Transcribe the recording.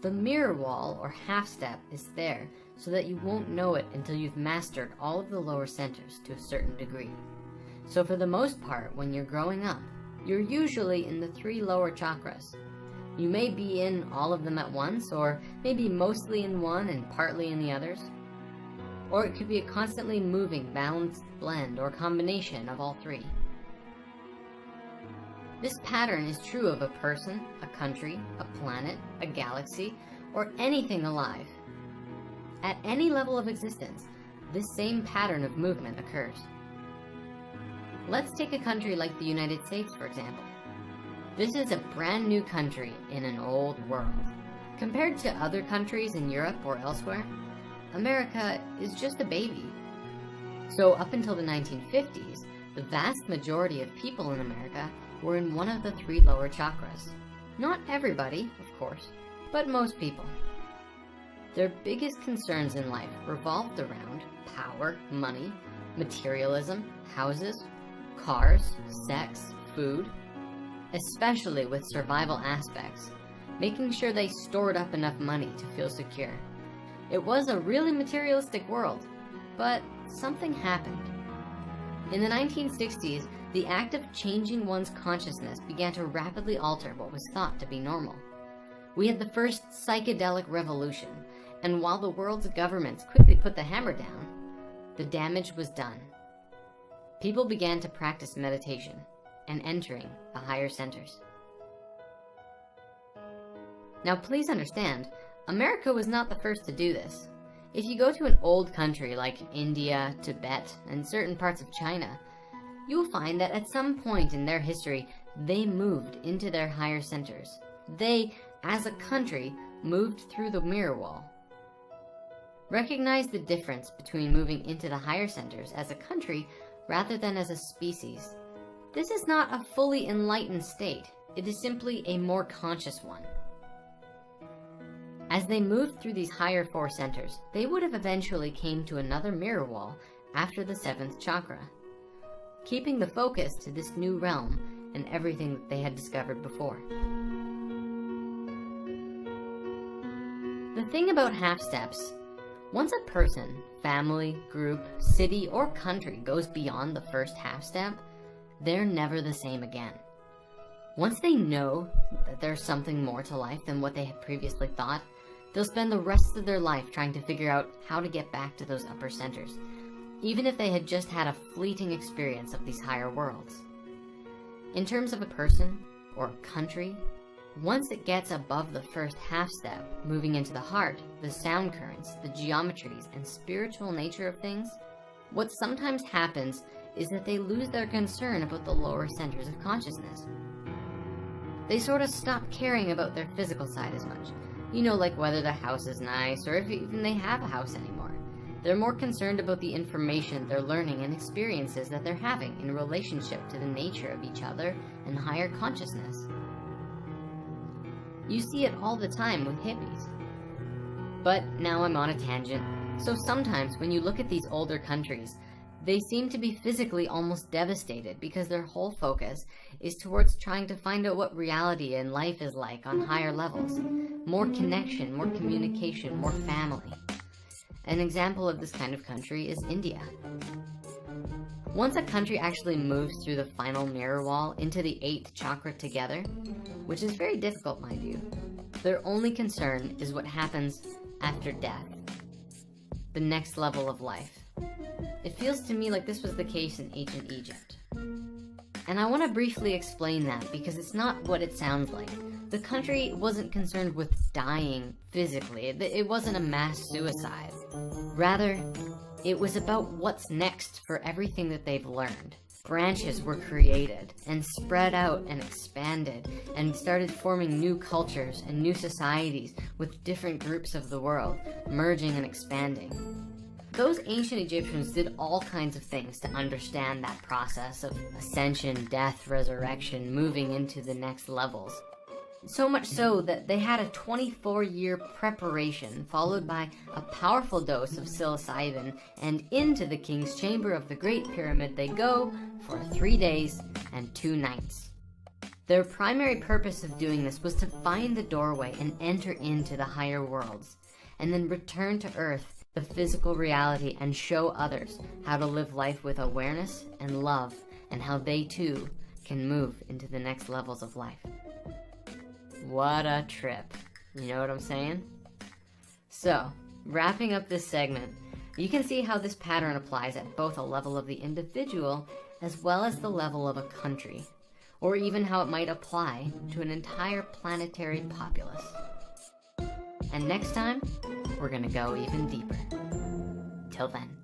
The mirror wall, or half step, is there so that you won't know it until you've mastered all of the lower centers to a certain degree. So for the most part, when you're growing up, you're usually in the 3 lower chakras. You may be in all of them at once, or maybe mostly in one and partly in the others. Or it could be a constantly moving, balanced blend or combination of all 3. This pattern is true of a person, a country, a planet, a galaxy, or anything alive. At any level of existence, this same pattern of movement occurs. Let's take a country like the United States, for example. This is a brand new country in an old world. Compared to other countries in Europe or elsewhere, America is just a baby. So up until the 1950s, the vast majority of people in America were in one of the 3 lower chakras. Not everybody, of course, but most people. Their biggest concerns in life revolved around power, money, materialism, houses, cars, sex, food, especially with survival aspects, making sure they stored up enough money to feel secure. It was a really materialistic world, but something happened. In the 1960s, the act of changing one's consciousness began to rapidly alter what was thought to be normal. We had the first psychedelic revolution, and while the world's governments quickly put the hammer down, the damage was done. People began to practice meditation and entering the higher centers. Now please understand, America was not the first to do this. If you go to an old country like India, Tibet, and certain parts of China, you will find that at some point in their history, they moved into their higher centers. They, as a country, moved through the mirror wall. Recognize the difference between moving into the higher centers as a country rather than as a species. This is not a fully enlightened state. It is simply a more conscious one. As they moved through these higher 4 centers, they would have eventually came to another mirror wall after the 7th chakra, keeping the focus to this new realm and everything that they had discovered before. The thing about half steps, once a person, family, group, city, or country goes beyond the first half step, they're never the same again. Once they know that there's something more to life than what they had previously thought, they'll spend the rest of their life trying to figure out how to get back to those upper centers, even if they had just had a fleeting experience of these higher worlds. In terms of a person or a country, once it gets above the first half step, moving into the heart, the sound currents, the geometries, and spiritual nature of things, what sometimes happens is that they lose their concern about the lower centers of consciousness. They sort of stop caring about their physical side as much. You know, like whether the house is nice or if even they have a house anymore. They're more concerned about the information they're learning and experiences that they're having in relationship to the nature of each other and higher consciousness. You see it all the time with hippies. But now I'm on a tangent. So sometimes when you look at these older countries, they seem to be physically almost devastated because their whole focus is towards trying to find out what reality and life is like on higher levels. More connection, more communication, more family. An example of this kind of country is India. Once a country actually moves through the final mirror wall into the 8th chakra together, which is very difficult, mind you, their only concern is what happens after death, the next level of life. It feels to me like this was the case in ancient Egypt. And I want to briefly explain that because it's not what it sounds like. The country wasn't concerned with dying physically. It wasn't a mass suicide. Rather, it was about what's next for everything that they've learned. Branches were created and spread out and expanded and started forming new cultures and new societies with different groups of the world, merging and expanding. Those ancient Egyptians did all kinds of things to understand that process of ascension, death, resurrection, moving into the next levels. So much so that they had a 24-year preparation followed by a powerful dose of psilocybin, and into the king's chamber of the Great Pyramid they go for 3 days and 2 nights. Their primary purpose of doing this was to find the doorway and enter into the higher worlds, and then return to Earth, the physical reality, and show others how to live life with awareness and love, and how they too can move into the next levels of life. What a trip. You know what I'm saying? So, wrapping up this segment, you can see how this pattern applies at both a level of the individual as well as the level of a country, or even how it might apply to an entire planetary populace. And next time, we're gonna go even deeper. Till then.